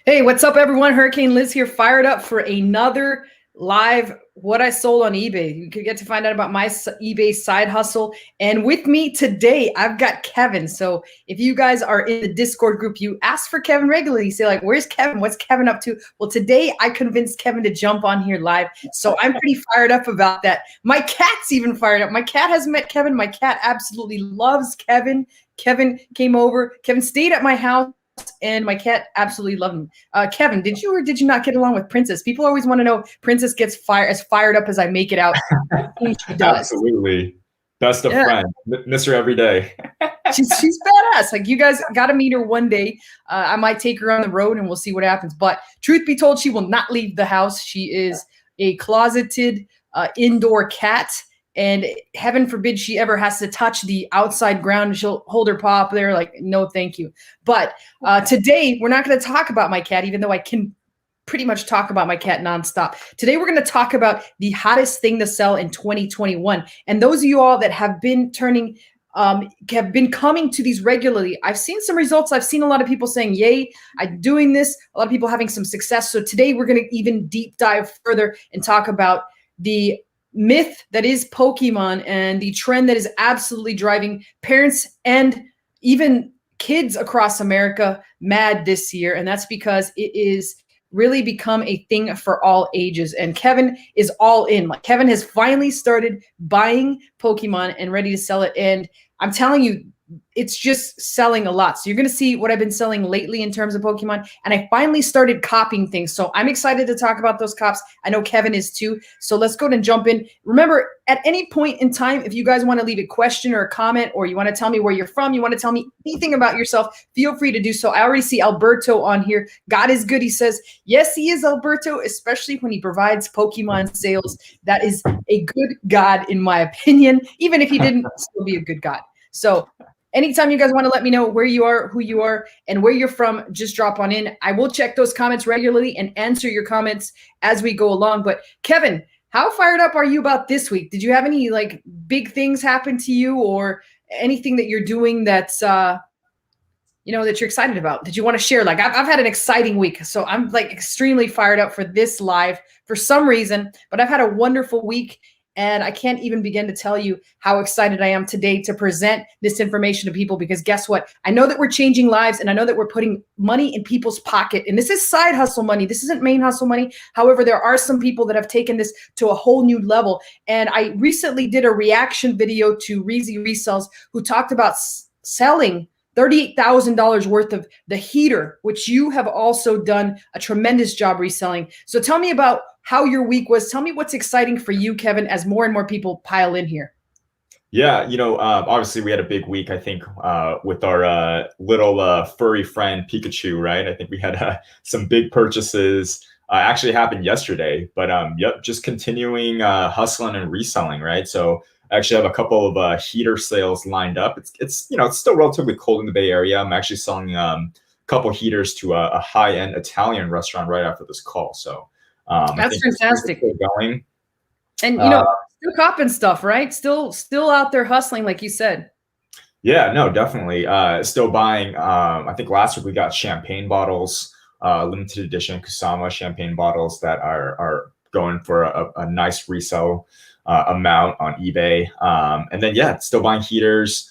Hey, what's up, everyone? Hurricane Liz here, fired up for another live what I sold on eBay. You could get to find out about my eBay side hustle. And with me today, I've got Kevin. So if you guys are in the Discord group, you ask for Kevin regularly. You say, like, where's Kevin? What's Kevin up to? Well, today I convinced Kevin to jump on here live. So I'm pretty fired up about that. My cat's even fired up. My cat hasn't met Kevin. My cat absolutely loves Kevin. Kevin came over. Kevin stayed at my house, and my cat absolutely loved him. Kevin, did you or did you not get along with Princess? People always want to know if Princess gets as fired up as I make it out. She does. Absolutely. Best of friends. Miss her every day. she's badass. Like, you guys got to meet her one day. I might take her on the road and we'll see what happens. But truth be told, she will not leave the house. She is a closeted indoor cat. And heaven forbid she ever has to touch the outside ground. She'll hold her paw up there like, no, thank you. But today, we're not going to talk about my cat, even though I can pretty much talk about my cat nonstop. Today, we're going to talk about the hottest thing to sell in 2021. And those of you all that have been have been coming to these regularly, I've seen some results. I've seen a lot of people saying, yay, I'm doing this. A lot of people having some success. So today, we're going to even deep dive further and talk about the myth that is Pokemon and the trend that is absolutely driving parents and even kids across America mad this year. And that's because it is really become a thing for all ages. And Kevin is all in. Like, Kevin has finally started buying Pokemon and ready to sell it. And I'm telling you, it's just selling a lot. So you're going to see what I've been selling lately in terms of Pokemon. And I finally started copying things. So I'm excited to talk about those cops. I know Kevin is too. So let's go ahead and jump in. Remember, at any point in time, if you guys want to leave a question or a comment, or you want to tell me where you're from, you want to tell me anything about yourself, feel free to do so. I already see Alberto on here. God is good. He says, yes, he is Alberto, especially when he provides Pokemon sales. That is a good God, in my opinion. Even if he didn't, still be a good God. So anytime you guys want to let me know where you are, who you are, and where you're from, just drop on in. I will check those comments regularly and answer your comments as we go along. But Kevin, how fired up are you about this week? Did you have any like big things happen to you, or anything that you're doing that's that you're excited about? Did you want to share? Like, I've had an exciting week, so I'm like extremely fired up for this live for some reason, but I've had a wonderful week. And I can't even begin to tell you how excited I am today to present this information to people, because guess what? I know that we're changing lives, and I know that we're putting money in people's pocket. And this is side hustle money. This isn't main hustle money. However, there are some people that have taken this to a whole new level. And I recently did a reaction video to Resells, who talked about selling $38,000 worth of the heater, which you have also done a tremendous job reselling. So tell me about how your week was. Tell me what's exciting for you, Kevin, as more and more people pile in here. Yeah, obviously we had a big week, I think, with our little furry friend Pikachu, right? I think we had some big purchases actually happened yesterday, but yep, just continuing hustling and reselling, right? So I actually have a couple of heater sales lined up. It's still relatively cold in the Bay Area. I'm actually selling a couple heaters to a high-end Italian restaurant right after this call. So that's fantastic. Going. And still copping stuff, right? Still out there hustling, like you said. Yeah, no, definitely. Still buying. I think last week we got champagne bottles, limited edition Kusama champagne bottles that are going for a nice resale amount on eBay. And then still buying heaters,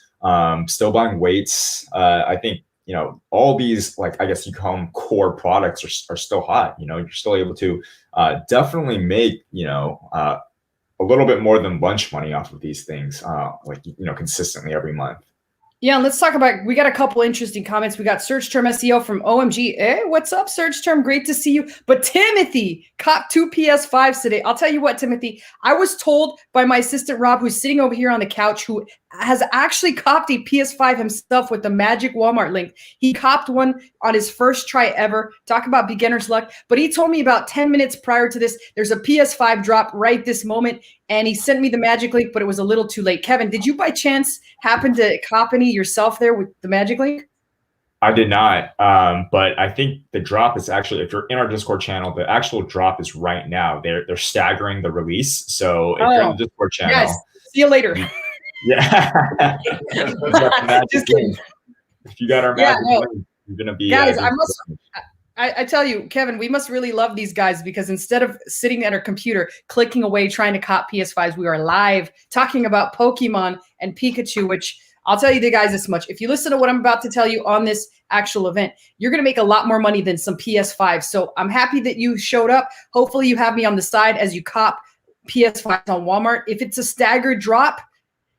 still buying weights. I think all these, like, I guess you call them core products, are still hot. You're still able to definitely make a little bit more than lunch money off of these things, consistently every month. Yeah, let's talk about, we got a couple interesting comments. We got search term SEO from OMG. What's up, search term? Great to see you. But Timothy caught 2 PS5s today. I'll tell you what, Timothy, I was told by my assistant, Rob, who's sitting over here on the couch, who has actually copped a PS5 himself with the magic Walmart link. He copped one on his first try ever. Talk about beginner's luck. But he told me about 10 minutes prior to this, there's a PS5 drop right this moment. And he sent me the magic link, but it was a little too late. Kevin, did you by chance happen to cop any yourself there with the magic link? I did not, but I think the drop is actually, if you're in our Discord channel, the actual drop is right now. They're staggering the release. So if you're in the Discord channel, yes. See you later. Yeah. Just kidding. If you got our magic link, you're gonna be. Guys, I tell you, Kevin, we must really love these guys because instead of sitting at our computer clicking away trying to cop PS5s, we are live talking about Pokemon and Pikachu, which I'll tell you the guys this much. If you listen to what I'm about to tell you on this actual event, you're going to make a lot more money than some PS5s. So I'm happy that you showed up. Hopefully you have me on the side as you cop PS5s on Walmart. If it's a staggered drop,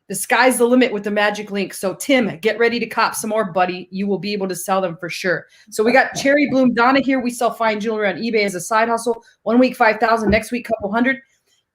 the sky's the limit with the magic link. So Tim, get ready to cop some more, buddy. You will be able to sell them for sure. So we got Cherry Bloom Donna here. We sell fine jewelry on eBay as a side hustle. 1 week, 5,000. Next week, couple hundred.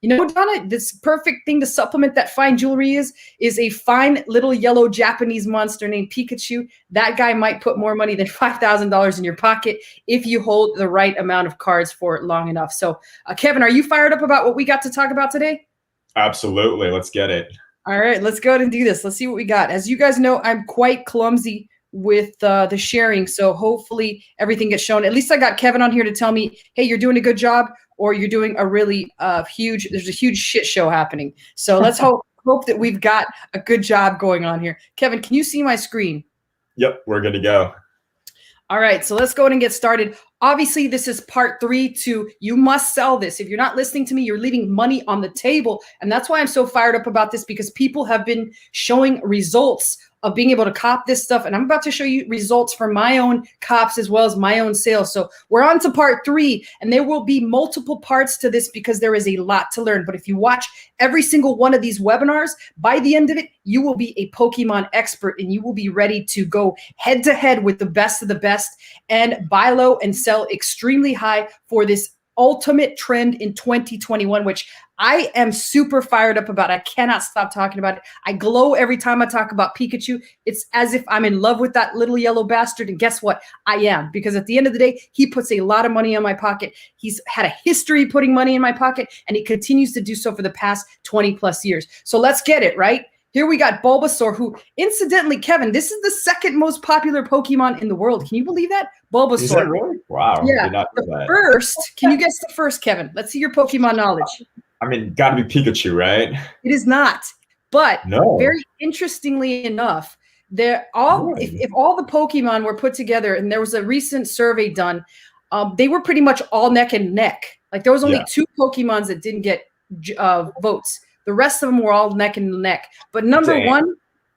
You know, Donna, this perfect thing to supplement that fine jewelry is a fine little yellow Japanese monster named Pikachu. That guy might put more money than $5,000 in your pocket if you hold the right amount of cards for it long enough. So, Kevin, are you fired up about what we got to talk about today? Absolutely. Let's get it. All right, let's go ahead and do this. Let's see what we got. As you guys know, I'm quite clumsy with the sharing, so hopefully everything gets shown. At least I got Kevin on here to tell me, hey, you're doing a good job, or you're doing a really there's a huge shit show happening. So let's hope that we've got a good job going on here. Kevin, can you see my screen? Yep, we're good to go. All right, so let's go ahead and get started. Obviously, this is part 3 to you must sell this. If you're not listening to me, you're leaving money on the table. And that's why I'm so fired up about this, because people have been showing results of being able to cop this stuff. And I'm about to show you results for my own cops as well as my own sales. So we're on to part 3, and there will be multiple parts to this because there is a lot to learn. But if you watch every single one of these webinars, by the end of it, you will be a Pokemon expert and you will be ready to go head to head with the best of the best and buy low and sell extremely high for this ultimate trend in 2021, which I am super fired up about. I cannot stop talking about it. I glow every time I talk about Pikachu. It's as if I'm in love with that little yellow bastard. And guess what? I am, because at the end of the day, he puts a lot of money in my pocket. He's had a history putting money in my pocket, and he continues to do so for the past 20 plus years. So let's get it, right? Here we got Bulbasaur, who, incidentally, Kevin, this is the second most popular Pokemon in the world. Can you believe that? Bulbasaur. Is that really? Wow. Yeah. Did not know The that. first, can you guess the first, Kevin? Let's see your Pokemon knowledge. I mean, got to be Pikachu, right? It is not. But No. very interestingly enough, they're all if all the Pokemon were put together, and there was a recent survey done, they were pretty much all neck and neck. Like there was only 2 Pokemons that didn't get votes. The rest of them were all neck and neck. But number 1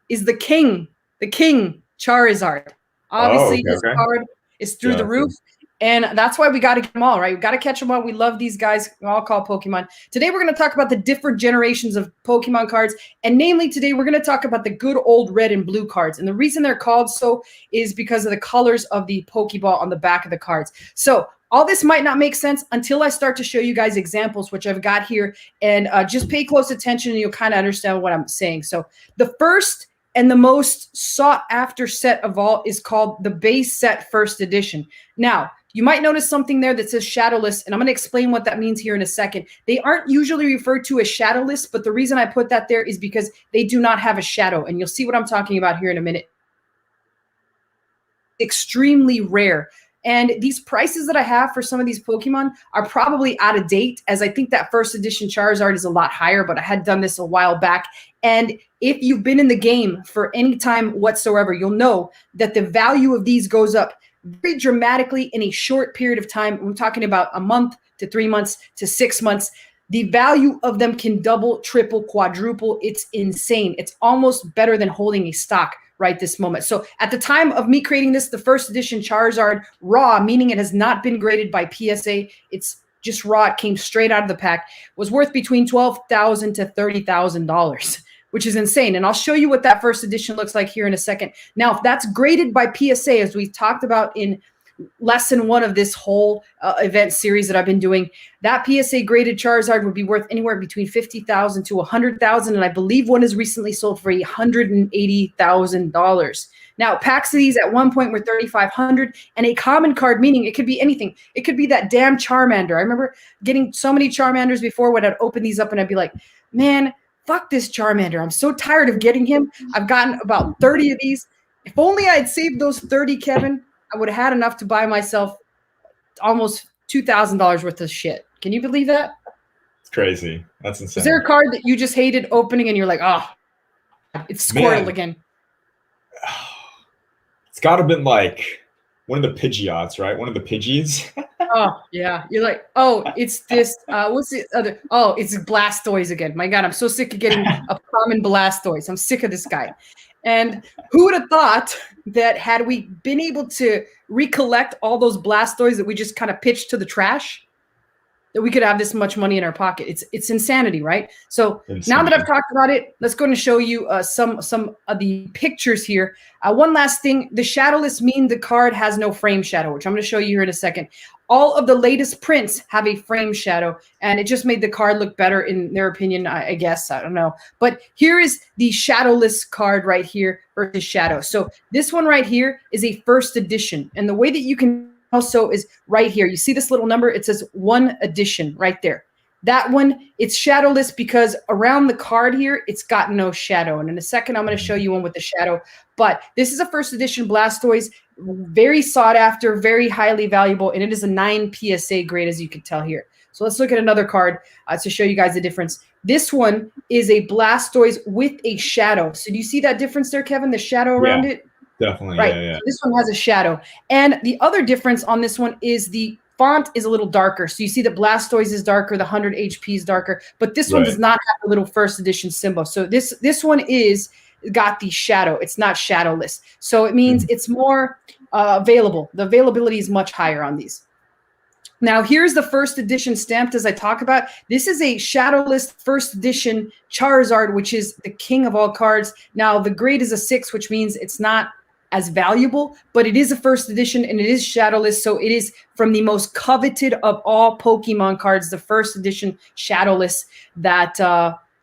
is the king Charizard. Obviously, this card is through the roof. And that's why we got to get them all, right? We got to catch them all. We love these guys. We all call Pokemon. Today, we're going to talk about the different generations of Pokemon cards. And namely, today, we're going to talk about the good old red and blue cards. And the reason they're called so is because of the colors of the Pokeball on the back of the cards. So all this might not make sense until I start to show you guys examples, which I've got here. And just pay close attention and you'll kind of understand what I'm saying. So the first and the most sought after set of all is called the base set first edition. Now, you might notice something there that says shadowless, and I'm going to explain what that means here in a second. They aren't usually referred to as shadowless, but the reason I put that there is because they do not have a shadow, and you'll see what I'm talking about here in a minute. Extremely rare. And these prices that I have for some of these Pokemon are probably out of date, as I think that first edition Charizard is a lot higher, but I had done this a while back. And if you've been in the game for any time whatsoever, you'll know that the value of these goes up very dramatically in a short period of time. We're talking about a month to 3 months to 6 months. The value of them can double, triple, quadruple. It's insane. It's almost better than holding a stock right this moment. So at the time of me creating this, the first edition Charizard raw, meaning it has not been graded by PSA, it's just raw, it came straight out of the pack, was worth between $12,000 to $30,000, which is insane. And I'll show you what that first edition looks like here in a second. Now, if that's graded by PSA, as we talked about in lesson 1 of this whole event series that I've been doing, that PSA graded Charizard would be worth anywhere between $50,000 to $100,000, and I believe one is recently sold for $180,000. Now, packs of these at one point were $3,500, and a common card, meaning it could be anything. It could be that damn Charmander. I remember getting so many Charmanders before when I'd open these up and I'd be like, man, fuck this Charmander. I'm so tired of getting him. I've gotten about 30 of these. If only I had saved those 30, Kevin, I would have had enough to buy myself almost $2,000 worth of shit. Can you believe that? It's crazy. That's insane. Is there a card that you just hated opening and you're like, oh, it's Squirtle again? It's got to have been like one of the Pidgeots, right? One of the Pidgeys. Oh yeah, you're like, oh, it's this. What's the other? Oh, it's Blastoise again. My God, I'm so sick of getting a common Blastoise. I'm sick of this guy. And who would have thought that had we been able to recollect all those Blastoise that we just kind of pitched to the trash, that we could have this much money in our pocket? It's insanity, right? So now that I've talked about it, let's go and show you some of the pictures here. One last thing, the shadowless mean the card has no frame shadow, which I'm going to show you here in a second. All of the latest prints have a frame shadow, and it just made the card look better in their opinion, I guess. I don't know. But here is the shadowless card right here versus shadow. So this one right here is a first edition, and the way that you can also is right here. You see this little number? It says 1 edition right there. That one, it's shadowless because around the card here, it's got no shadow. And in a second, I'm going to show you one with the shadow. But this is a first edition Blastoise, very sought after, very highly valuable, and it is a 9 PSA grade, as you can tell here. So let's look at another card to show you guys the difference. This one is a Blastoise with a shadow. So do you see that difference there, Kevin? The shadow around it? Definitely. Right. Yeah. So this one has a shadow. And the other difference on this one is the font is a little darker. So you see that Blastoise is darker, the 100 HP is darker, but this one does not have the little first edition symbol. So this one is got the shadow. It's not shadowless. So it means it's more available. The availability is much higher on these. Now, here's the first edition stamped as I talk about. This is a shadowless first edition Charizard, which is the king of all cards. Now, the grade is a 6, which means it's not as valuable, but it is a first edition and it is shadowless. So it is from the most coveted of all Pokemon cards, the first edition shadowless that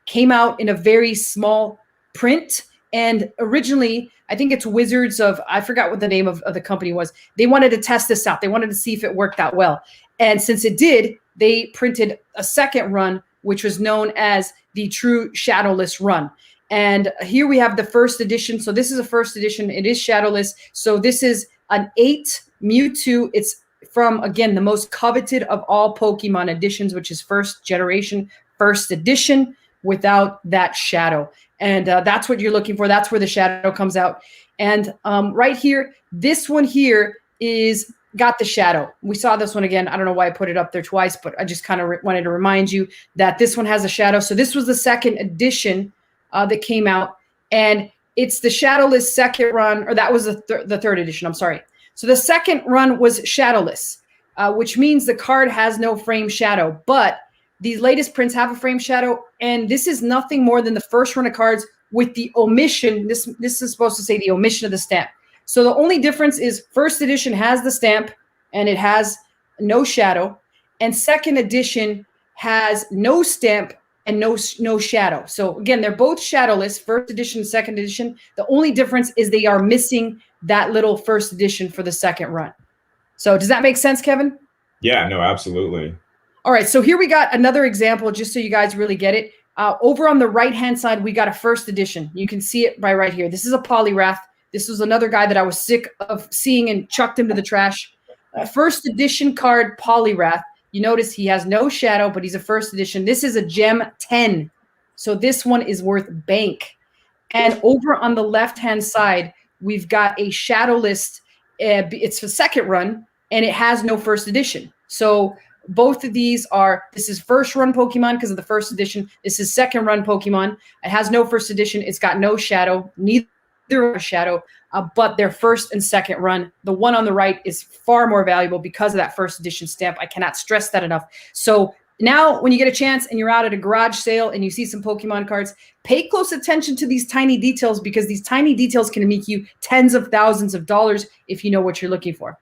came out in a very small print. And originally, I think it's Wizards of, I forgot what the name of the company was. They wanted to test this out. They wanted to see if it worked out well. And since it did, they printed a second run, which was known as the True Shadowless Run. And here we have the first edition. So this is a first edition. It is shadowless. So this is an 8 Mewtwo. It's from, again, the most coveted of all Pokemon editions, which is first generation, first edition without that shadow. And that's what you're looking for. That's where the shadow comes out. And right here, this one here is got the shadow. We saw this one again. I don't know why I put it up there twice, but I just kind of wanted to remind you that this one has a shadow. So this was the second edition that came out, and it's the shadowless second run, or that was the third edition. I'm sorry. So the second run was shadowless, which means the card has no frame shadow, but these latest prints have a frame shadow, and this is nothing more than the first run of cards with the omission. This is supposed to say the omission of the stamp. So the only difference is first edition has the stamp and it has no shadow, and second edition has no stamp and no shadow. So again, they're both shadowless, first edition, second edition. The only difference is they are missing that little first edition for the second run. So does that make sense, Kevin? Yeah, no, absolutely. All right, so here we got another example, just so you guys really get it. Over on the right-hand side, we got a first edition. You can see it right here. This is a Poliwrath. This was another guy that I was sick of seeing and chucked him to the trash. First edition card, Poliwrath. You notice he has no shadow, but he's a first edition. This is a Gem 10. So this one is worth bank. And over on the left-hand side, we've got a shadowless. It's the second run, and it has no first edition. So both of these are, this is first run Pokemon because of the first edition. This is second run Pokemon. It has no first edition. It's got no shadow, neither a shadow, but they're first and second run. The one on the right is far more valuable because of that first edition stamp. I cannot stress that enough. So now when you get a chance and you're out at a garage sale and you see some Pokemon cards, pay close attention to these tiny details, because these tiny details can make you tens of thousands of dollars if you know what you're looking for.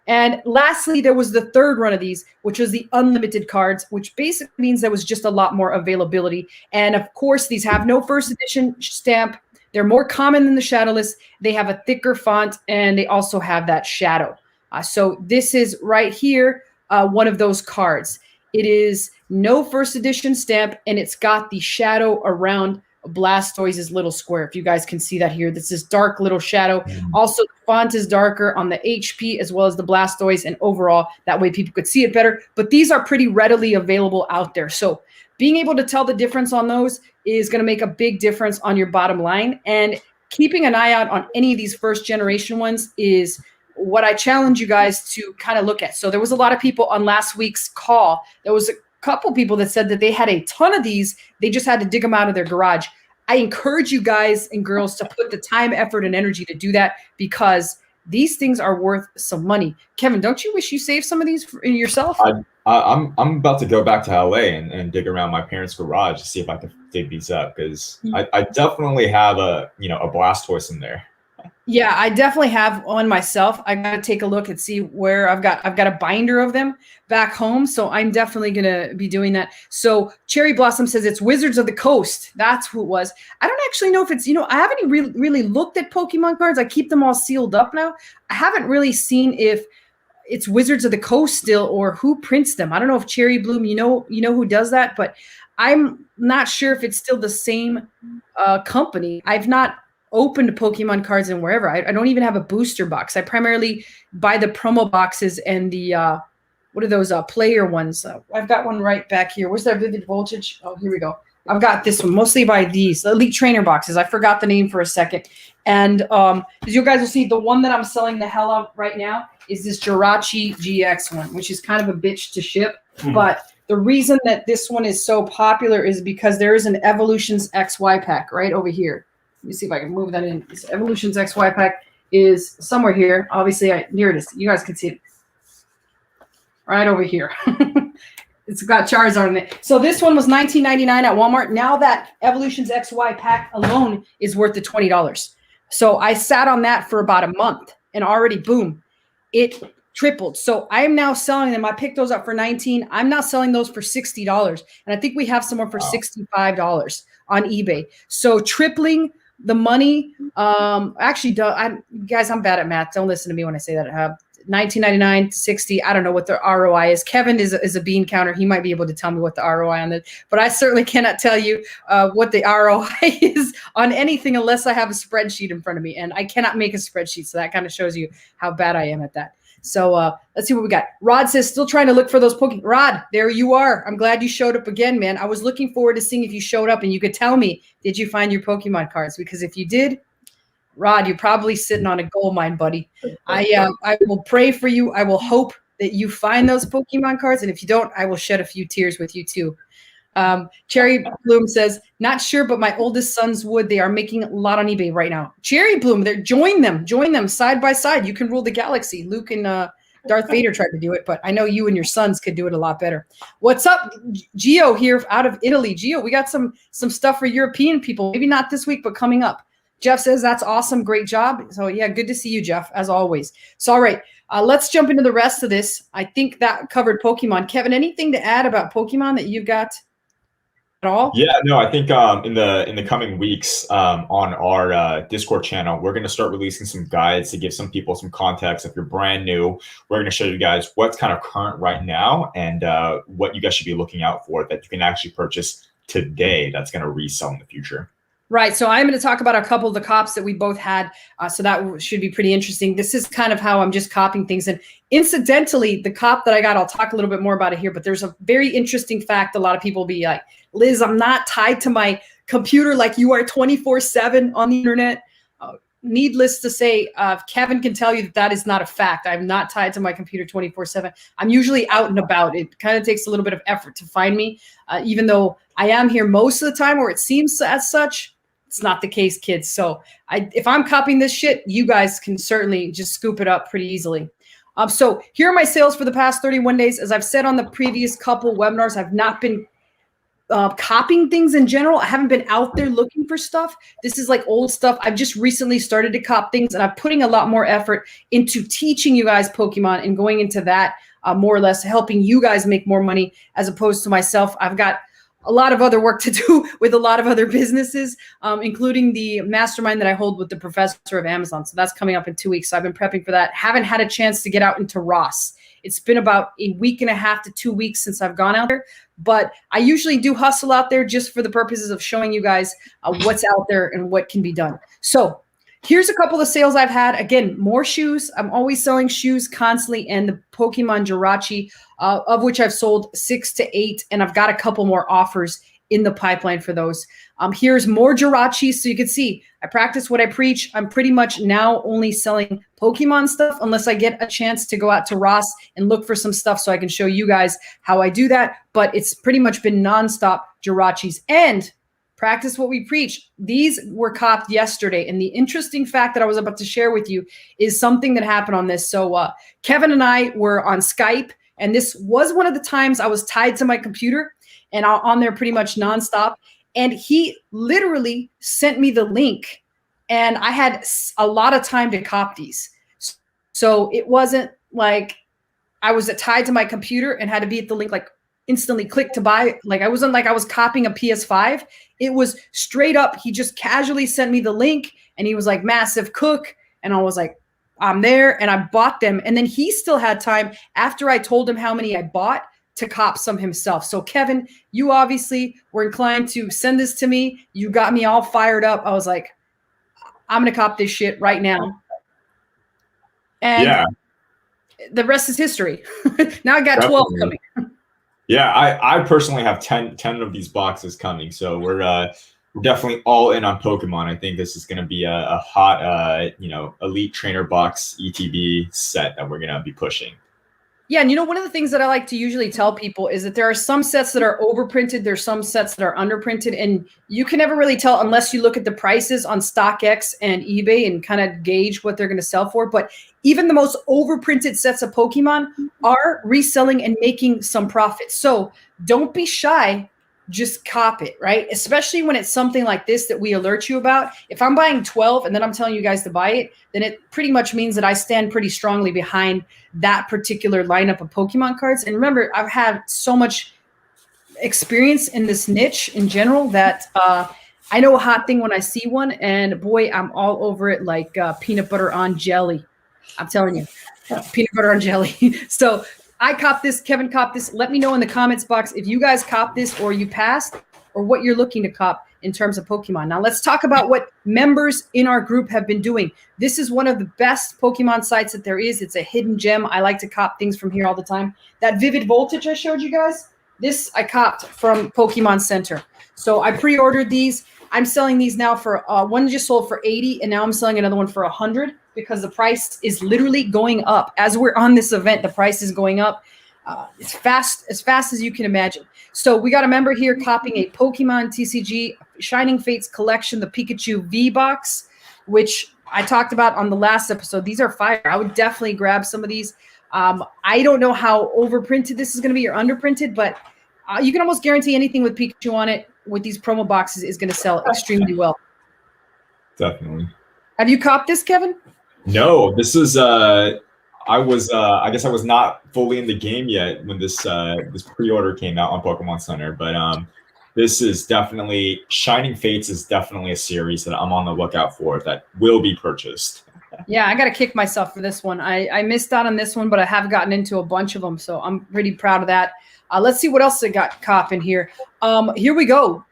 And lastly, there was the third run of these, which was the unlimited cards, which basically means there was just a lot more availability. And of course, these have no first edition stamp. They're more common than the shadowless. They have a thicker font, and they also have that shadow. So this is right here, one of those cards. It is no first edition stamp, and it's got the shadow around Blastoise's little square. If you guys can see that here, this is dark little shadow. Also, the font is darker on the HP as well as the Blastoise, and overall, that way people could see it better. But these are pretty readily available out there. So being able to tell the difference on those is going to make a big difference on your bottom line. And keeping an eye out on any of these first generation ones is what I challenge you guys to kind of look at. So there was a lot of people on last week's call. There was a couple people that said that they had a ton of these. They just had to dig them out of their garage. I encourage you guys and girls to put the time, effort, and energy to do that, because these things are worth some money. Kevin, don't you wish you saved some of these for yourself? I'm about to go back to LA and dig around my parents' garage to see if I can dig these up, because I definitely have a Blastoise in there. Yeah, I definitely have one myself. I got to take a look and see where I've got a binder of them back home. So I'm definitely going to be doing that. So Cherry Blossom says it's Wizards of the Coast. That's who it was. I don't actually know if it's, I haven't really looked at Pokemon cards. I keep them all sealed up now. I haven't really seen if it's Wizards of the Coast still or who prints them. I don't know if Cherry Bloom, you know who does that, but I'm not sure if it's still the same company. I've not opened Pokemon cards and wherever. I don't even have a booster box. I primarily buy the promo boxes and the what are those player ones? I've got one right back here. Where's that Vivid Voltage? Oh, here we go. I've got this one mostly by these Elite Trainer boxes. I forgot the name for a second. And as you guys will see, the one that I'm selling the hell out right now is this Jirachi GX one, which is kind of a bitch to ship. But the reason that this one is so popular is because there is an Evolutions XY pack right over here. Let me see if I can move that in. This Evolutions XY pack is somewhere here. Obviously, here it is. You guys can see it right over here. It's got Charizard in it. So this one was $19.99 at Walmart. Now that Evolutions XY pack alone is worth the $20. So I sat on that for about a month, and already, boom, it tripled. So I'm now selling them. I picked those up for $19. I'm now selling those for $60. And I think we have some more for $65 on eBay. So tripling the money. Actually, guys, I'm bad at math. Don't listen to me when I say that. $19.99 to $60. I don't know what the ROI is. Kevin is a bean counter. He might be able to tell me what the ROI on that, but I certainly cannot tell you what the ROI is on anything unless I have a spreadsheet in front of me, and I cannot make a spreadsheet. So that kind of shows you how bad I am at that. So let's see what we got. Rod says, still trying to look for those Pokemon. Rod, there you are. I'm glad you showed up again, man. I was looking forward to seeing if you showed up and you could tell me, did you find your Pokemon cards? Because if you did, Rod, you're probably sitting on a gold mine, buddy. I will pray for you. I will hope that you find those Pokemon cards. And if you don't, I will shed a few tears with you too. Cherry Bloom says, not sure, but my oldest sons would. They are making a lot on eBay right now. Cherry Bloom, join them side by side. You can rule the galaxy. Luke and Darth Vader tried to do it, but I know you and your sons could do it a lot better. What's up, Gio here out of Italy? Gio, we got some stuff for European people. Maybe not this week, but coming up. Jeff says, that's awesome. Great job. So yeah, good to see you, Jeff, as always. So, all right, let's jump into the rest of this. I think that covered Pokemon. Kevin, anything to add about Pokemon that you've got at all? Yeah, no, I think in the coming weeks on our Discord channel, we're going to start releasing some guides to give some people some context. If you're brand new, we're going to show you guys what's kind of current right now and what you guys should be looking out for that you can actually purchase today that's going to resell in the future. Right. So I'm going to talk about a couple of the cops that we both had. So that should be pretty interesting. This is kind of how I'm just copying things. And incidentally, the cop that I got, I'll talk a little bit more about it here, but there's a very interesting fact. A lot of people will be like, Liz, I'm not tied to my computer like you are 24/7 on the internet. Needless to say, Kevin can tell you that is not a fact. I'm not tied to my computer 24/7. I'm usually out and about. It kind of takes a little bit of effort to find me, even though I am here most of the time, or it seems as such. It's not the case, kids. So if I'm copying this shit, you guys can certainly just scoop it up pretty easily. So here are my sales for the past 31 days. As I've said on the previous couple webinars, I've not been copying things in general. I haven't been out there looking for stuff. This is like old stuff. I've just recently started to cop things, and I'm putting a lot more effort into teaching you guys Pokemon and going into that more or less, helping you guys make more money as opposed to myself. I've got a lot of other work to do with a lot of other businesses, including the mastermind that I hold with the professor of Amazon. So that's coming up in 2 weeks. So I've been prepping for that. Haven't had a chance to get out into Ross. It's been about a week and a half to 2 weeks since I've gone out there, but I usually do hustle out there just for the purposes of showing you guys what's out there and what can be done. So here's a couple of sales I've had. Again, more shoes. I'm always selling shoes constantly, and the Pokemon Jirachi, of which I've sold 6 to 8, and I've got a couple more offers in the pipeline for those. Here's more Jirachis. So you can see I practice what I preach. I'm pretty much now only selling Pokemon stuff unless I get a chance to go out to Ross and look for some stuff so I can show you guys how I do that. But it's pretty much been nonstop Jirachis and practice what we preach. These were copped yesterday. And the interesting fact that I was about to share with you is something that happened on this. So Kevin and I were on Skype, and this was one of the times I was tied to my computer and on there pretty much nonstop. And he literally sent me the link, and I had a lot of time to cop these. So it wasn't like I was tied to my computer and had to be at the link, like instantly click to buy. Like I wasn't like I was copying a PS5. It was straight up. He just casually sent me the link, and he was like, Massive Cook. And I was like, I'm there, and I bought them. And then he still had time after I told him how many I bought to cop some himself. So Kevin, you obviously were inclined to send this to me. You got me all fired up. I was like, I'm going to cop this shit right now. And yeah, the rest is history. Now I got 12 coming. Yeah, I personally have 10 of these boxes coming. So we're definitely all in on Pokemon. I think this is going to be a hot, Elite Trainer Box ETB set that we're going to be pushing. Yeah, and one of the things that I like to usually tell people is that there are some sets that are overprinted. There's some sets that are underprinted, and you can never really tell unless you look at the prices on StockX and eBay and kind of gauge what they're going to sell for. But even the most overprinted sets of Pokemon are reselling and making some profit. So don't be shy. Just cop it, right? Especially when it's something like this that we alert you about. If I'm buying 12 and then I'm telling you guys to buy it, then it pretty much means that I stand pretty strongly behind that particular lineup of Pokemon cards. And remember, I've had so much experience in this niche in general that I know a hot thing when I see one, and boy, I'm all over it like peanut butter on jelly. I'm telling you, peanut butter on jelly. So I copped this, Kevin copped this. Let me know in the comments box if you guys copped this or you passed or what you're looking to cop in terms of Pokemon. Now let's talk about what members in our group have been doing. This is one of the best Pokemon sites that there is. It's a hidden gem. I like to cop things from here all the time. That Vivid Voltage I showed you guys, this I copped from Pokemon Center. So I pre-ordered these. I'm selling these now for, one just sold for 80 and now I'm selling another one for 100 because the price is literally going up. As we're on this event, the price is going up as fast as you can imagine. So we got a member here copying a Pokemon TCG Shining Fates collection, the Pikachu V-Box, which I talked about on the last episode. These are fire. I would definitely grab some of these. I don't know how overprinted this is going to be or underprinted, but you can almost guarantee anything with Pikachu on it with these promo boxes is going to sell extremely well. Definitely. Have you copped this, Kevin? No, this is I guess I was not fully in the game yet when this pre-order came out on Pokemon Center, but this is definitely Shining Fates is definitely a series that I'm on the lookout for that will be purchased. Yeah, I got to kick myself for this one. I missed out on this one, but I have gotten into a bunch of them, so I'm pretty proud of that. Let's see what else I got cop in here. Here we go.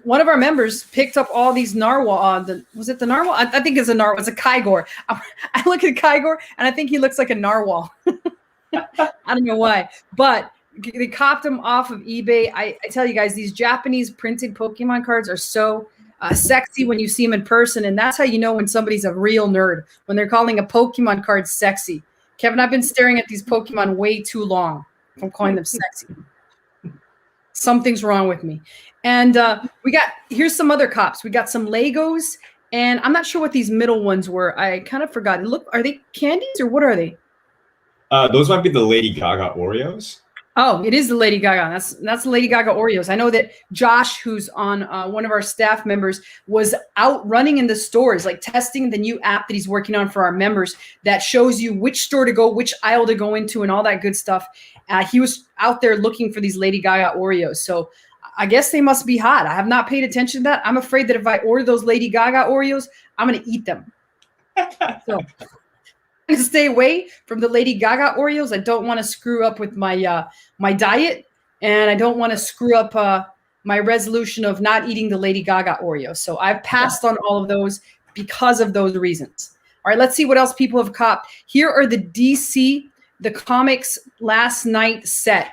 One of our members picked up all these narwhal. Was it the narwhal? I think it's a narwhal. It's a Kygor. I look at Kygor, and I think he looks like a narwhal. I don't know why, but they copped him off of eBay. I tell you guys, these Japanese printed Pokemon cards are so sexy when you see them in person, and that's how you know when somebody's a real nerd, when they're calling a Pokemon card sexy. Kevin, I've been staring at these Pokemon way too long. I'm calling them sexy. Something's wrong with me. And here's some other cops. We got some Legos, and I'm not sure what these middle ones were. I kind of forgot. Look, are they candies or what are they? Those might be the Lady Gaga Oreos. Oh, it is the Lady Gaga. That's the Lady Gaga Oreos. I know that Josh, who's on one of our staff members, was out running in the stores, like testing the new app that he's working on for our members that shows you which store to go, which aisle to go into, and all that good stuff. He was out there looking for these Lady Gaga Oreos. So I guess they must be hot. I have not paid attention to that. I'm afraid that if I order those Lady Gaga Oreos, I'm going to eat them. So to stay away from the Lady Gaga Oreos. I don't want to screw up with my my diet, and I don't want to screw up my resolution of not eating the Lady Gaga Oreos. So I've passed on all of those because of those reasons. All right, let's see what else people have copped. Here are the DC, the comics last night set.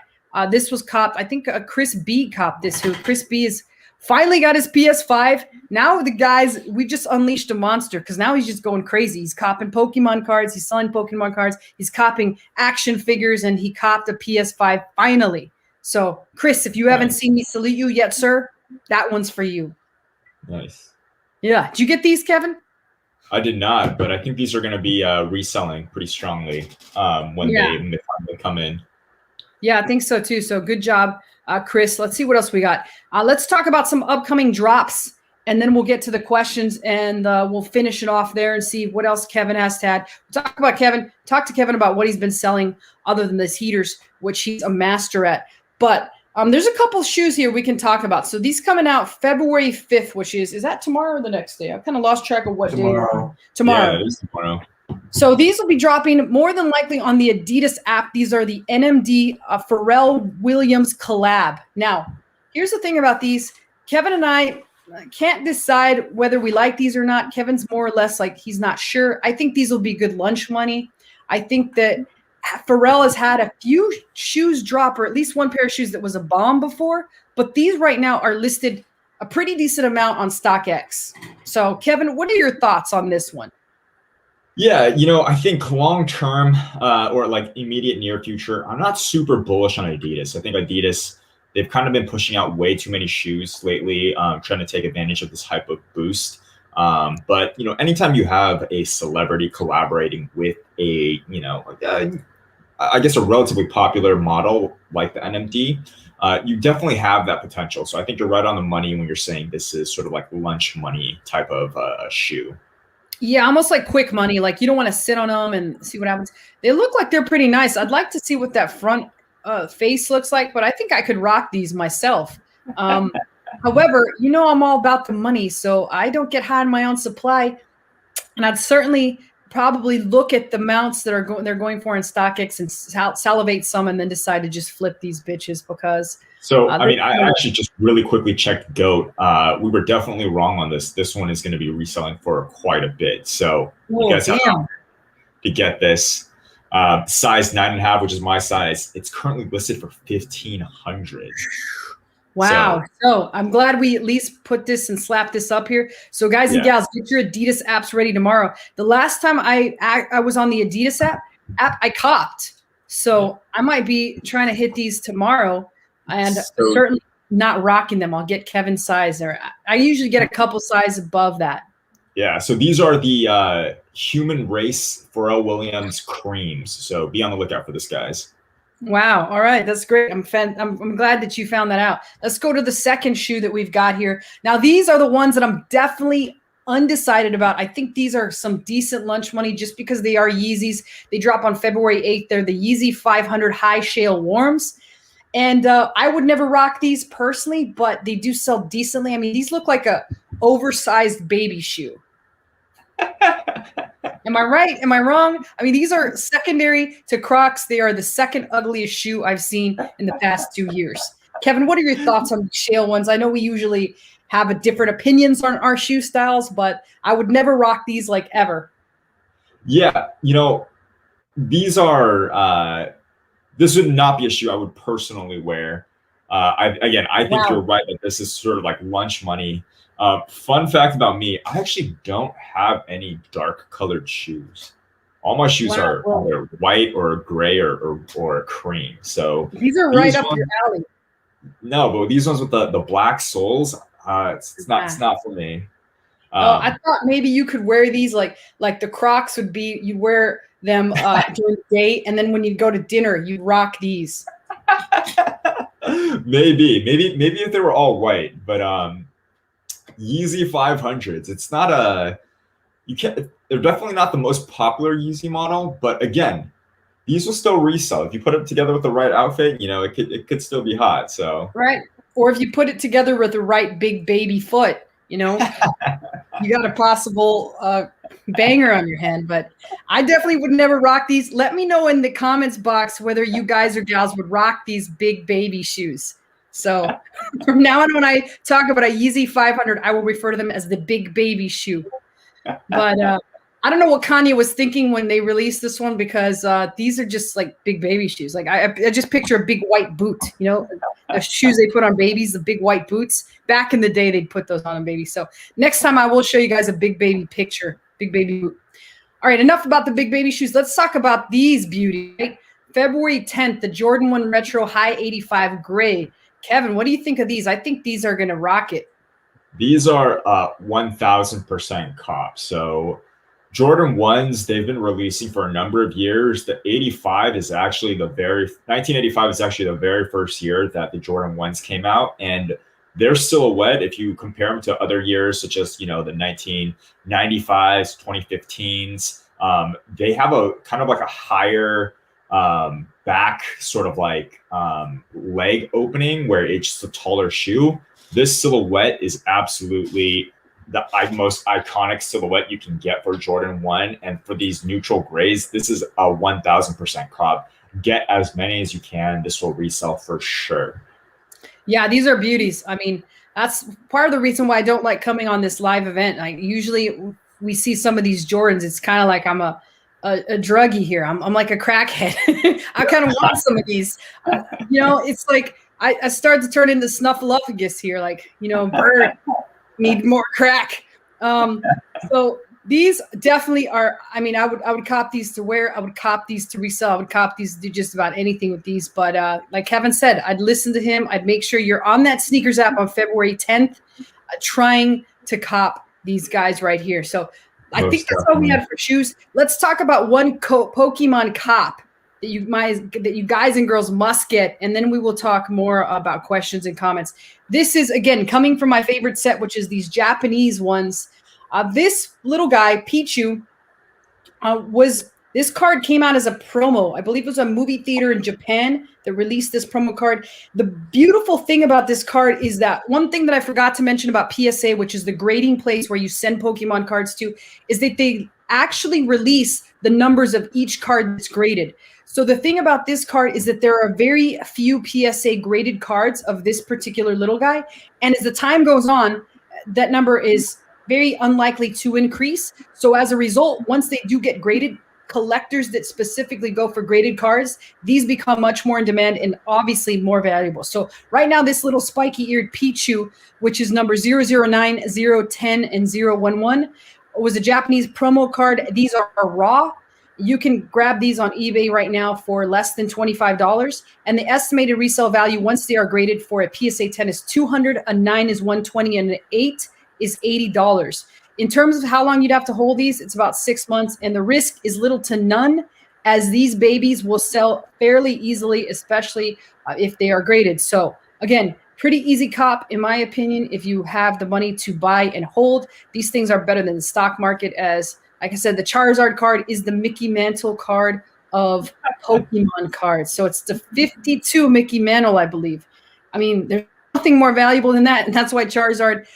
This was copped. I think Chris B copped this. Who Chris B is Finally got his PS5. Now the guys, we just unleashed a monster because now he's just going crazy. He's copping Pokemon cards. He's selling Pokemon cards. He's copping action figures, and he copped a PS5 finally. So, Chris, if you haven't seen me salute you yet, sir, that one's for you. Nice. Yeah. Did you get these, Kevin? I did not, but I think these are going to be reselling pretty strongly when they finally come in. Yeah, I think so too. So good job, Chris. Let's see what else we got. Let's talk about some upcoming drops, and then we'll get to the questions, and we'll finish it off there and see what else Kevin has to add. Talk to Kevin about what he's been selling other than this heaters, which he's a master at. But there's a couple shoes here we can talk about. So these coming out February 5th, which is that tomorrow or the next day? I've kind of lost track of what day. Tomorrow. Yeah, it is tomorrow. So these will be dropping more than likely on the Adidas app. These are the NMD Pharrell Williams collab. Now, here's the thing about these. Kevin and I can't decide whether we like these or not. Kevin's more or less like he's not sure. I think these will be good lunch money. I think that Pharrell has had a few shoes drop, or at least one pair of shoes that was a bomb before. But these right now are listed a pretty decent amount on StockX. So, Kevin, what are your thoughts on this one? Yeah, I think long term or like immediate near future, I'm not super bullish on Adidas. I think Adidas, they've kind of been pushing out way too many shoes lately, trying to take advantage of this hype of boost. But anytime you have a celebrity collaborating with a, I guess a relatively popular model like the NMD, you definitely have that potential. So I think you're right on the money when you're saying this is sort of like lunch money type of shoe. Yeah, almost like quick money. Like you don't want to sit on them and see what happens. They look like they're pretty nice. I'd like to see what that front face looks like, but I think I could rock these myself. However, I'm all about the money, so I don't get high on my own supply. And I'd certainly probably look at the mounts that they're going for in StockX and salivate some, and then decide to just flip these bitches because. So, I actually just really quickly checked GOAT. We were definitely wrong on this. This one is going to be reselling for quite a bit. So you guys have to get this. Size 9.5, which is my size. It's currently listed for $1,500. Wow. So I'm glad we at least put this and slapped this up here. So guys and gals, get your Adidas apps ready tomorrow. The last time I was on the Adidas app, I copped. So I might be trying to hit these tomorrow. And certainly not rocking them. I'll get Kevin's size there. I usually get a couple sizes above that. Yeah, so these are the Human Race Pharrell Williams creams. So be on the lookout for this, guys. Wow. All right. That's great. I'm glad that you found that out. Let's go to the second shoe that we've got here. Now, these are the ones that I'm definitely undecided about. I think these are some decent lunch money just because they are Yeezys. They drop on February 8th. They're the Yeezy 500 High Shale Warms. And I would never rock these personally, but they do sell decently. I mean, these look like a oversized baby shoe. Am I right? Am I wrong? I mean, these are secondary to Crocs. They are the second ugliest shoe I've seen in the past 2 years. Kevin, what are your thoughts on the shale ones? I know we usually have different opinions on our shoe styles, but I would never rock these like ever. Yeah, these are this would not be a shoe I would personally wear. I think you're right that this is sort of like lunch money. Fun fact about me, I actually don't have any dark colored shoes. All my shoes are either white or gray or cream. So these are right up your alley. No, but these ones with the black soles, it's not for me. I thought maybe you could wear these like the Crocs would be. You wear them during the day, and then when you go to dinner, you rock these. maybe if they were all white, but Yeezy 500s. It's not they're definitely not the most popular Yeezy model, but again, these will still resell if you put it together with the right outfit. It could still be hot. So right, or if you put it together with the right big baby foot, you got a possible banger on your hand. But I definitely would never rock these. Let me know in the comments box whether you guys or gals would rock these big baby shoes. So from now on, when I talk about a Yeezy 500, I will refer to them as the big baby shoe. But I don't know what Kanye was thinking when they released this one, because these are just like big baby shoes. Like I just picture a big white boot, the shoes they put on babies, the big white boots. Back in the day, they'd put those on babies. So next time I will show you guys a big baby picture, big baby boot. All right, enough about the big baby shoes. Let's talk about these beauties. Right? February 10th, the Jordan 1 Retro High 85 Gray. Kevin, what do you think of these? I think these are going to rock it. These are 1000% cop. So Jordan 1s, they've been releasing for a number of years. The 85 is actually 1985 is actually the very first year that the Jordan 1s came out. And their silhouette, if you compare them to other years, such as, the 1995s, 2015s, they have a kind of like a higher back sort of like leg opening where it's just a taller shoe. This silhouette is absolutely the most iconic silhouette you can get for Jordan 1. And for these neutral grays, this is a 1000% crop. Get as many as you can. This will resell for sure. Yeah, these are beauties. I mean, that's part of the reason why I don't like coming on this live event. Like usually we see some of these Jordans. It's kind of like I'm a druggie here. I'm like a crackhead. I kind of want some of these. It's like I start to turn into Snuffleupagus here. Like, bird need more crack. So these definitely are. I mean, I would cop these to wear. I would cop these to resell. I would cop these to do just about anything with these. But like Kevin said, I'd listen to him. I'd make sure you're on that sneakers app on February 10th, trying to cop these guys right here. So I think that's all we had for shoes. Let's talk about one Pokemon cop that you guys and girls must get, and then we will talk more about questions and comments. This is, again, coming from my favorite set, which is these Japanese ones. This little guy, Pichu, this card came out as a promo. I believe it was a movie theater in Japan that released this promo card. The beautiful thing about this card is that one thing that I forgot to mention about PSA, which is the grading place where you send Pokemon cards to, is that they actually release the numbers of each card that's graded. So the thing about this card is that there are very few PSA graded cards of this particular little guy. And as the time goes on, that number is very unlikely to increase. So as a result, once they do get graded, collectors that specifically go for graded cards, these become much more in demand and obviously more valuable. So right now, this little spiky-eared Pichu, which is number 009, 010, and 011, was a Japanese promo card. These are raw. You can grab these on eBay right now for less than $25. And the estimated resale value once they are graded for a PSA 10 is $200, a 9 is $120, and an 8 is $80. In terms of how long you'd have to hold these, it's about 6 months. And the risk is little to none, as these babies will sell fairly easily, especially if they are graded. So again, pretty easy cop, in my opinion, if you have the money to buy and hold. These things are better than the stock market, as like I said, the Charizard card is the Mickey Mantle card of Pokemon cards. So it's the 52 Mickey Mantle, I believe. I mean, there's nothing more valuable than that. And that's why Charizard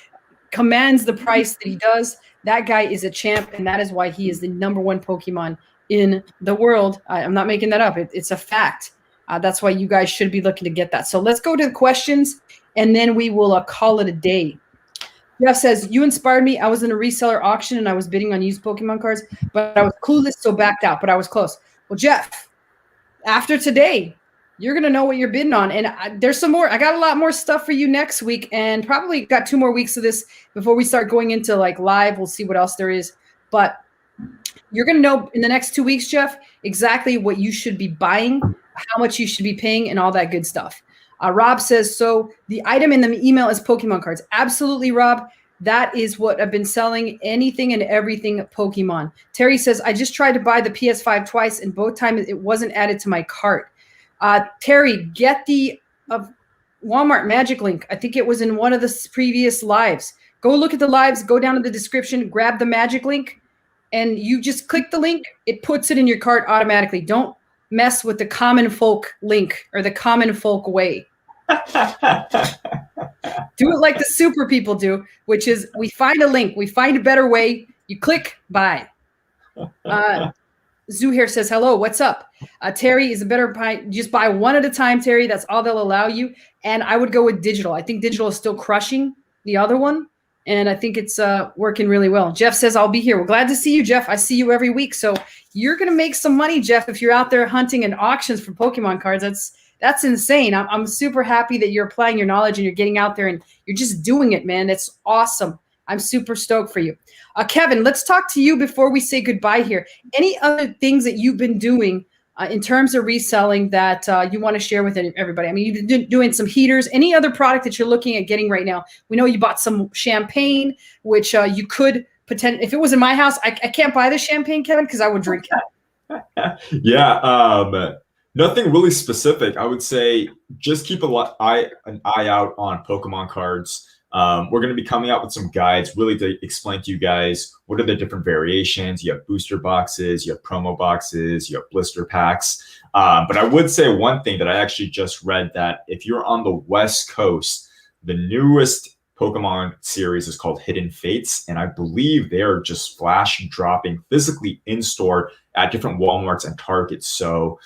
commands the price that he does. That guy is a champ, and that is why he is the #1 Pokemon in the world. I'm not making that up. It's a fact. That's why you guys should be looking to get that. So let's go to the questions, and then we will call it a day. Jeff says, you inspired me. I was in a reseller auction and I was bidding on used Pokemon cards, but I was clueless, so backed out, but I was close. Well, Jeff, after today, you're going to know what you're bidding on. And there's some more. I got a lot more stuff for you next week, and probably got 2 more weeks of this before we start going into like live. We'll see what else there is. But you're going to know in the next 2 weeks, Jeff, exactly what you should be buying, how much you should be paying, and all that good stuff. Rob says, so the item in the email is Pokemon cards. Absolutely, Rob. That is what I've been selling, anything and everything Pokemon. Terry says, I just tried to buy the PS5 twice, and both times it wasn't added to my cart. Terry, get the Walmart Magic link. I think it was in one of the previous lives. Go look at the lives, go down to the description, grab the Magic link, and you just click the link. It puts it in your cart automatically. Don't mess with the common folk link or the common folk way. Do it like the super people do, which is we find a link, we find a better way, you click, buy. Zuhair says, hello, what's up? Terry is a better buy. Just buy one at a time, Terry. That's all they'll allow you. And I would go with digital. I think digital is still crushing the other one. And I think it's working really well. Jeff says, I'll be here. Well, glad to see you, Jeff. I see you every week. So you're going to make some money, Jeff, if you're out there hunting in auctions for Pokemon cards. That's That's insane. I'm super happy that you're applying your knowledge and you're getting out there and you're just doing it, man. That's awesome. I'm super stoked for you. Kevin, let's talk to you before we say goodbye here. Any other things that you've been doing in terms of reselling that you want to share with everybody? I mean, you've been doing some heaters. Any other product that you're looking at getting right now? We know you bought some champagne, which you could potentially, if it was in my house, I can't buy the champagne, Kevin, because I would drink it. Yeah, nothing really specific. I would say just keep an eye out on Pokemon cards. We're going to be coming out with some guides really to explain to you guys what are the different variations. You have booster boxes, you have promo boxes, you have blister packs. But I would say one thing that I actually just read, that if you're on the West Coast, the newest Pokemon series is called Hidden Fates, and I believe they are just flash dropping physically in store at different Walmarts and Targets. So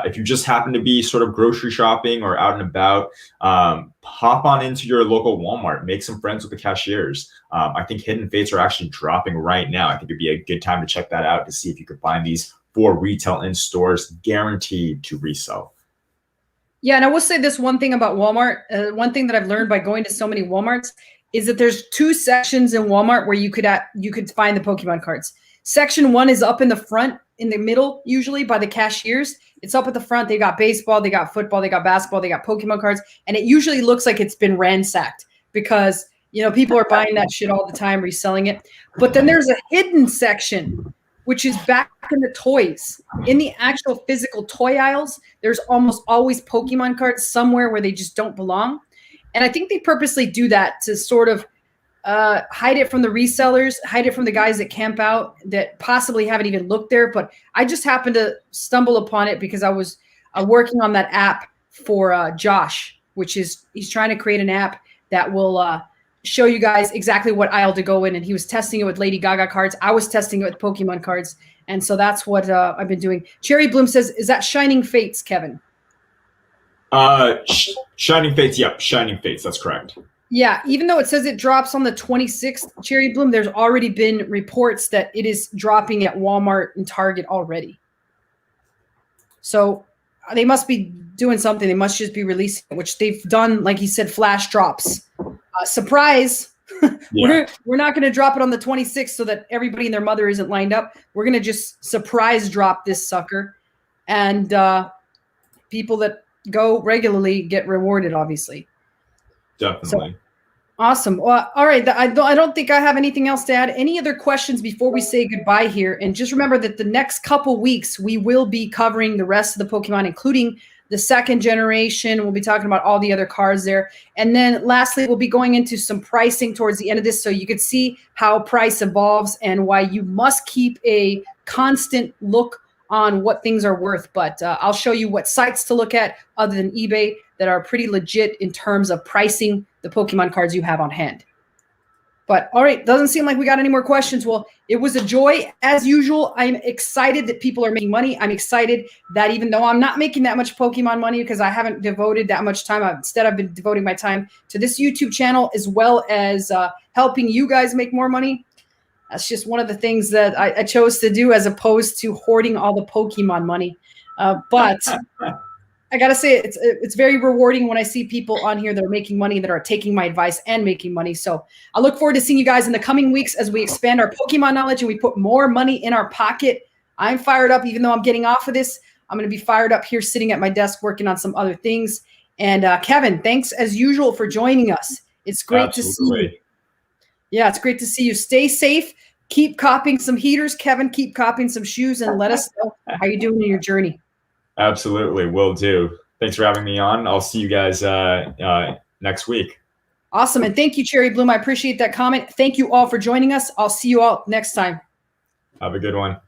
if you just happen to be sort of grocery shopping or out and about, hop on into your local Walmart, make some friends with the cashiers. I think Hidden Fates are actually dropping right now. I think it'd be a good time to check that out to see if you could find these for retail in stores, guaranteed to resell. Yeah, and I will say this one thing about Walmart. One thing that I've learned by going to so many Walmarts is that there's 2 sections in Walmart where you could find the Pokemon cards. Section 1 is up in the front, in the middle, usually by the cashiers. It's up at the front. They got baseball, they got football, they got basketball, they got Pokemon cards, and it usually looks like it's been ransacked because people are buying that shit all the time, reselling it. But then there's a hidden section, which is back in the toys. In the actual physical toy aisles, there's almost always Pokemon cards somewhere where they just don't belong. And I think they purposely do that to sort of hide it from the resellers, hide it from the guys that camp out that possibly haven't even looked there. But I just happened to stumble upon it because I was working on that app for Josh, which is he's trying to create an app that will show you guys exactly what aisle to go in. And he was testing it with Lady Gaga cards. I was testing it with Pokemon cards. And so that's what I've been doing. Cherry Bloom says, is that Shining Fates, Kevin? Shining Fates. Yep. Shining Fates. That's correct. Yeah. Even though it says it drops on the 26th, Cherry Bloom, there's already been reports that it is dropping at Walmart and Target already. So they must be doing something. They must just be releasing it, which they've done, like he said, flash drops. Surprise. Yeah. We're not going to drop it on the 26th so that everybody and their mother isn't lined up. We're going to just surprise drop this sucker. And people that go regularly get rewarded, obviously. Definitely. So, awesome. Well, all right. I don't think I have anything else to add. Any other questions before we say goodbye here? And just remember that the next couple weeks, we will be covering the rest of the Pokemon, including the 2nd generation. We'll be talking about all the other cards there. And then lastly, we'll be going into some pricing towards the end of this so you could see how price evolves and why you must keep a constant look on what things are worth. But I'll show you what sites to look at other than eBay that are pretty legit in terms of pricing the Pokemon cards you have on hand. But all right, doesn't seem like we got any more questions. Well, it was a joy as usual. I'm excited that people are making money. I'm excited that even though I'm not making that much Pokemon money because I haven't devoted that much time, instead I've been devoting my time to this YouTube channel as well as helping you guys make more money. That's just one of the things that I chose to do as opposed to hoarding all the Pokemon money. But I got to say, it's very rewarding when I see people on here that are making money, that are taking my advice and making money. So I look forward to seeing you guys in the coming weeks as we expand our Pokemon knowledge and we put more money in our pocket. I'm fired up, even though I'm getting off of this. I'm going to be fired up here sitting at my desk working on some other things. And Kevin, thanks as usual for joining us. It's great to see you. Yeah, it's great to see you. Stay safe. Keep copying some heaters, Kevin. Keep copying some shoes and let us know how you're doing in your journey. Absolutely. Will do. Thanks for having me on. I'll see you guys next week. Awesome. And thank you, Cherry Bloom. I appreciate that comment. Thank you all for joining us. I'll see you all next time. Have a good one.